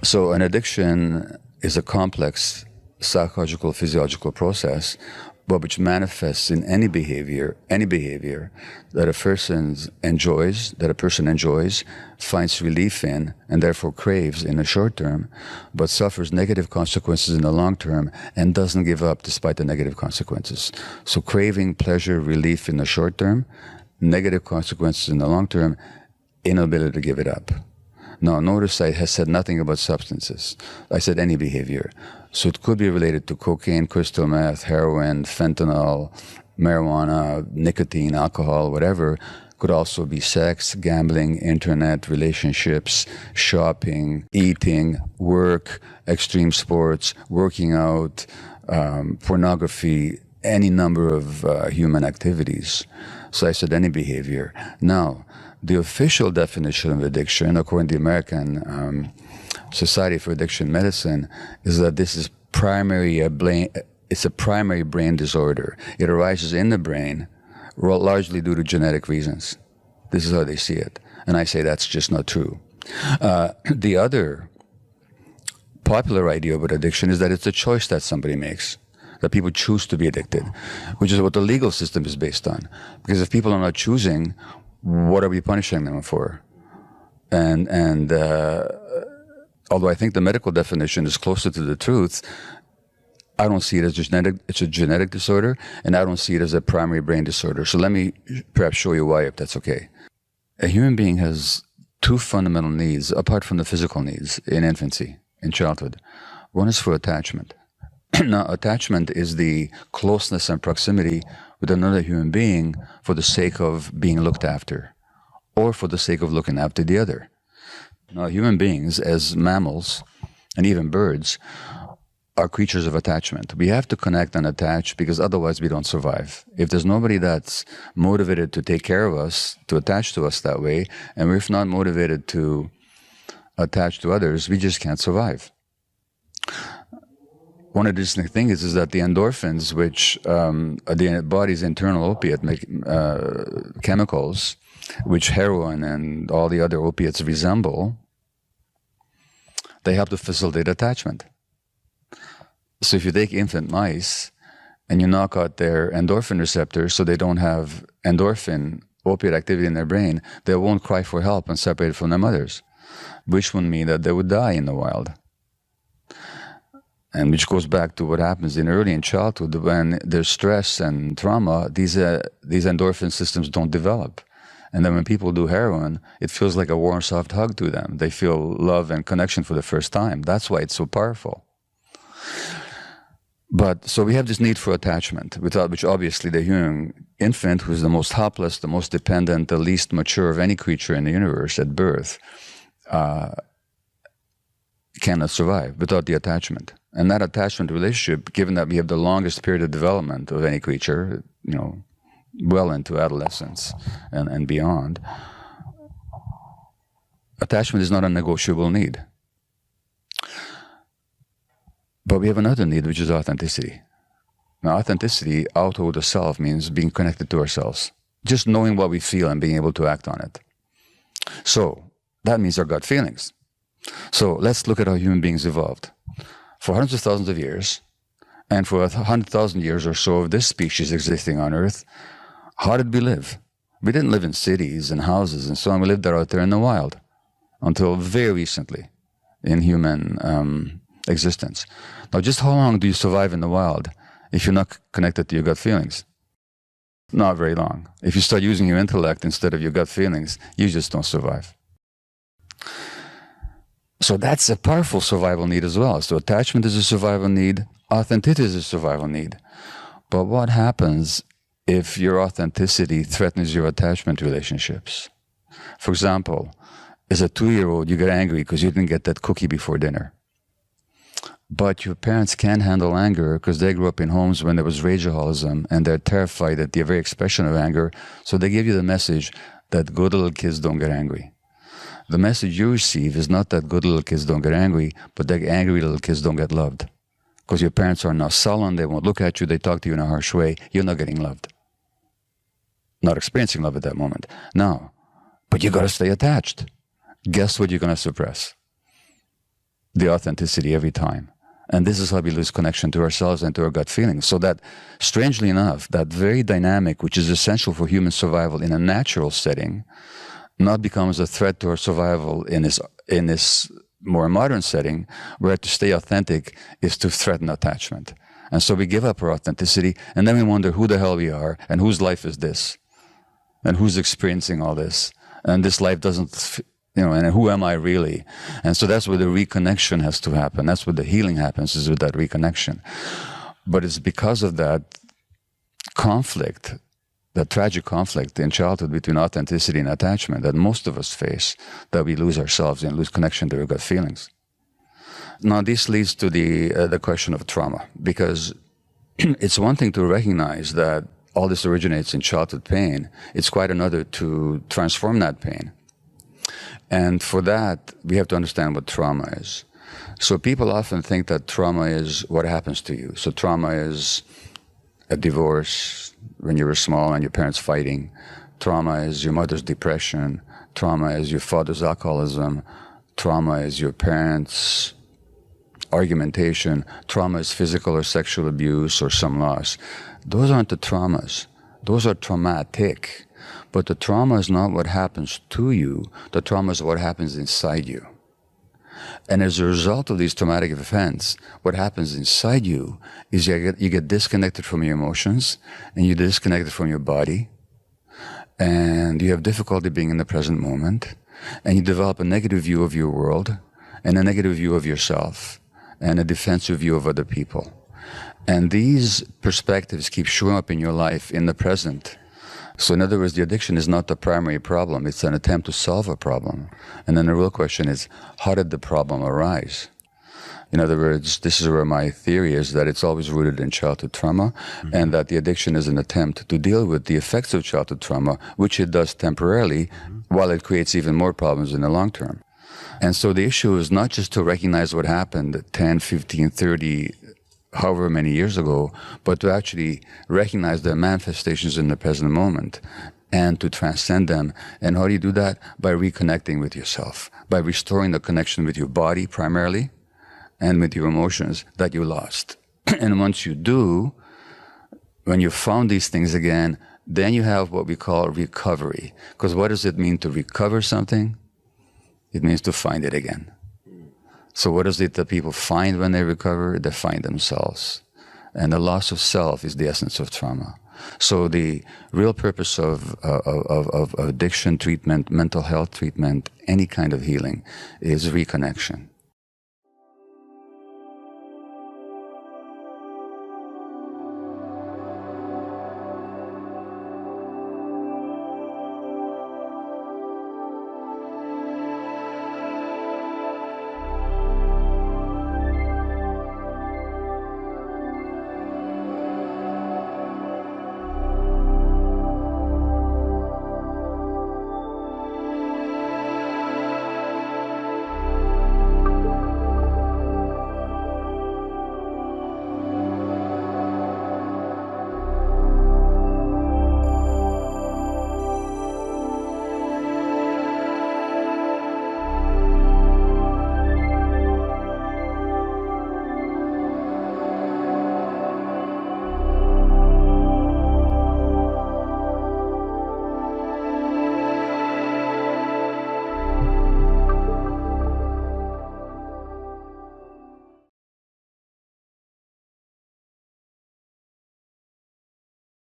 So an addiction is a complex psychological, physiological process, but which manifests in any behavior that a person enjoys, finds relief in, and therefore craves in the short term, but suffers negative consequences in the long term and doesn't give up despite the negative consequences. So craving pleasure, relief in the short term, negative consequences in the long term, inability to give it up. Now, notice I have said nothing about substances. I said any behavior. So it could be related to cocaine, crystal meth, heroin, fentanyl, marijuana, nicotine, alcohol, whatever. Could also be sex, gambling, internet, relationships, shopping, eating, work, extreme sports, working out, pornography, any number of human activities. So I said any behavior. Now, the official definition of addiction, according to the American Society for Addiction Medicine, is that this is it's a primary brain disorder. It arises in the brain largely due to genetic reasons. This is how they see it. And I say that's just not true. The other popular idea about addiction is that it's a choice that somebody makes, that people choose to be addicted, which is what the legal system is based on. Because if people are not choosing, what are we punishing them for? And although I think the medical definition is closer to the truth, I don't see it as it's a genetic disorder, and I don't see it as a primary brain disorder. So let me perhaps show you why, if that's okay. A human being has two fundamental needs, apart from the physical needs, in infancy, in childhood. One is for attachment. Now, attachment is the closeness and proximity with another human being for the sake of being looked after, or for the sake of looking after the other. Now, human beings, as mammals, and even birds, are creatures of attachment. We have to connect and attach because otherwise we don't survive. If there's nobody that's motivated to take care of us, to attach to us that way, and we're not motivated to attach to others, we just can't survive. One interesting thing is that the endorphins, which the body's internal opiate chemicals, which heroin and all the other opiates resemble, they help to facilitate attachment. So if you take infant mice and you knock out their endorphin receptors so they don't have endorphin opiate activity in their brain, they won't cry for help and separate from their mothers, which would mean that they would die in the wild. And which goes back to what happens early in childhood when there's stress and trauma, these endorphin systems don't develop. And then when people do heroin, it feels like a warm, soft hug to them. They feel love and connection for the first time. That's why it's so powerful. But so we have this need for attachment, without which obviously the human infant, who's the most helpless, the most dependent, the least mature of any creature in the universe at birth, cannot survive without the attachment. And that attachment relationship, given that we have the longest period of development of any creature, well into adolescence and beyond, attachment is not a negotiable need. But we have another need, which is authenticity. Now, authenticity, auto the self, means being connected to ourselves. Just knowing what we feel and being able to act on it. So, that means our gut feelings. So, let's look at how human beings evolved. For hundreds of thousands of years, and for 100,000 years or so of this species existing on Earth, how did we live? We didn't live in cities and houses and so on. We lived out there in the wild until very recently in human existence. Now, just how long do you survive in the wild if you're not connected to your gut feelings? Not very long. If you start using your intellect instead of your gut feelings, you just don't survive. So that's a powerful survival need as well. So attachment is a survival need, authenticity is a survival need. But what happens if your authenticity threatens your attachment relationships? For example, as a 2-year-old, you get angry because you didn't get that cookie before dinner. But your parents can't handle anger because they grew up in homes when there was rageaholicism and they're terrified at the very expression of anger. So they give you the message that good little kids don't get angry. The message you receive is not that good little kids don't get angry, but that angry little kids don't get loved. Because your parents are now sullen, they won't look at you, they talk to you in a harsh way, you're not getting loved. not experiencing love at that moment. Now, but you got to stay attached. Guess what you're going to suppress? The authenticity every time. And this is how we lose connection to ourselves and to our gut feelings. So that, strangely enough, that very dynamic, which is essential for human survival in a natural setting, not becomes a threat to our survival in this more modern setting, where to stay authentic is to threaten attachment. And so we give up our authenticity, and then we wonder who the hell we are, and whose life is this, and who's experiencing all this, and this life doesn't, and who am I really? And so that's where the reconnection has to happen. That's where the healing happens, is with that reconnection. But it's because of that conflict, that tragic conflict in childhood between authenticity and attachment that most of us face, that we lose ourselves and lose connection to our gut feelings. Now, this leads to the question of trauma, because it's one thing to recognize that all this originates in childhood pain. It's quite another to transform that pain. And for that, we have to understand what trauma is. So people often think that trauma is what happens to you. So trauma is a divorce when you were small and your parents fighting. Trauma is your mother's depression. Trauma is your father's alcoholism. Trauma is your parents' argumentation. Trauma is physical or sexual abuse or some loss. Those aren't the traumas. Those are traumatic. But the trauma is not what happens to you. The trauma is what happens inside you. And as a result of these traumatic events, what happens inside you is you get disconnected from your emotions, and you're disconnected from your body, and you have difficulty being in the present moment, and you develop a negative view of your world, and a negative view of yourself, and a defensive view of other people. And these perspectives keep showing up in your life in the present. So in other words, the addiction is not the primary problem. It's an attempt to solve a problem. And then the real question is, how did the problem arise? In other words, this is where my theory is that it's always rooted in childhood trauma, and that the addiction is an attempt to deal with the effects of childhood trauma, which it does temporarily, while it creates even more problems in the long term. And so the issue is not just to recognize what happened 10, 15, 30, however many years ago, but to actually recognize their manifestations in the present moment and to transcend them. And how do you do that? By reconnecting with yourself, by restoring the connection with your body primarily and with your emotions that you lost. And once you do, when you found these things again, then you have what we call recovery. Because what does it mean to recover something? It means to find it again. So what is it that people find when they recover? They find themselves. And the loss of self is the essence of trauma. So the real purpose of addiction treatment, mental health treatment, any kind of healing is reconnection.